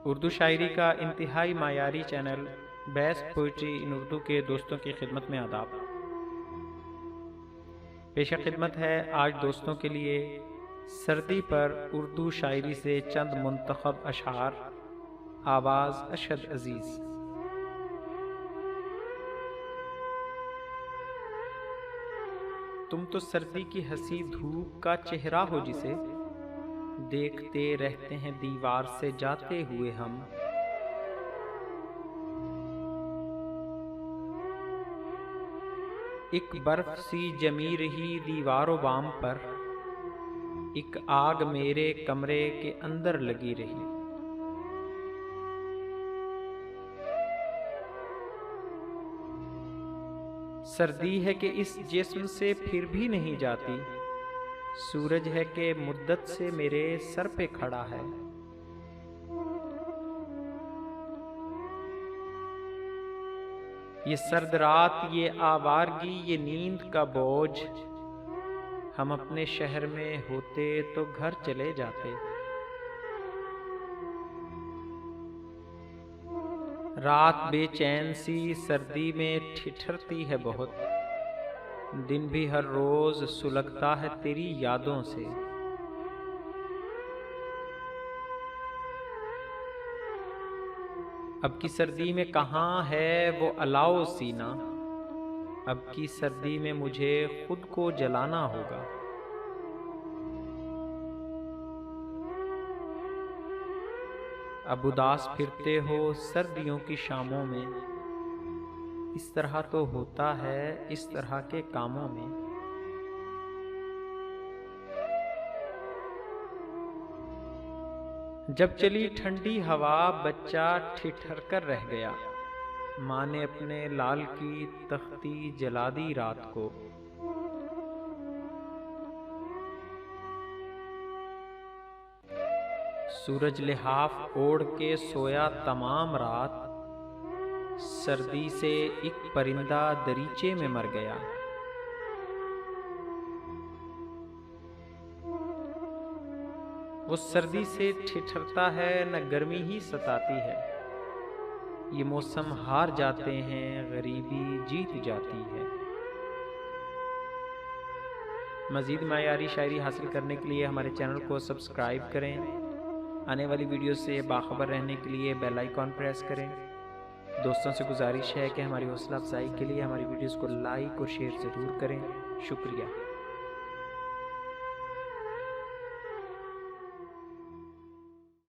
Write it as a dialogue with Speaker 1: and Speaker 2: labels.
Speaker 1: उर्दू शायरी का इंतहाई मायारी channel best poetry इन उर्दू के दोस्तों की खिदमत में आदाब। पेश खिदमत है आज दोस्तों के लिए सर्दी पर उर्दू शायरी से चंद मुंतखब अशार। आवाज़ अशद अजीज़। तुम तो सर्दी की हंसी धूप का चेहरा हो जिसे देखते रहते हैं दीवार से जाते हुए हम। एक बर्फ सी जमी रही दीवारों बाम पर, एक आग मेरे कमरे के अंदर लगी रही। सर्दी है कि इस जिस्म से फिर भी नहीं जाती, सूरज है कि मुद्दत से मेरे सर पे खड़ा है। ये सर्द रात, ये आवारगी, ये नींद का बोझ, हम अपने शहर में होते तो घर चले जाते। रात बेचैन सी सर्दी में ठिठुरती है बहुत, दिन भी हर रोज सुलगता है तेरी यादों से। अब की सर्दी में कहाँ है वो अलाओ सीना, अब की सर्दी में मुझे खुद को जलाना होगा। अब उदास फिरते हो सर्दियों की शामों में, इस तरह तो होता है इस तरह के कामों में। जब चली ठंडी हवा बच्चा ठिठर कर रह गया, माँ ने अपने लाल की तख्ती जला दी रात को। सूरज लिहाफ ओढ़ के सोया तमाम रात, सर्दी से एक परिंदा दरीचे में मर गया। वो सर्दी से ठिठुरता है न गर्मी ही सताती है, ये मौसम हार जाते हैं गरीबी जीत जाती है। मज़ीद मायारी शायरी हासिल करने के लिए हमारे चैनल को सब्सक्राइब करें। आने वाली वीडियो से बाखबर रहने के लिए बेल आइकॉन प्रेस करें। दोस्तों से गुजारिश है कि हमारी हौसला अफजाई के लिए हमारी वीडियोस को लाइक और शेयर ज़रूर करें। शुक्रिया।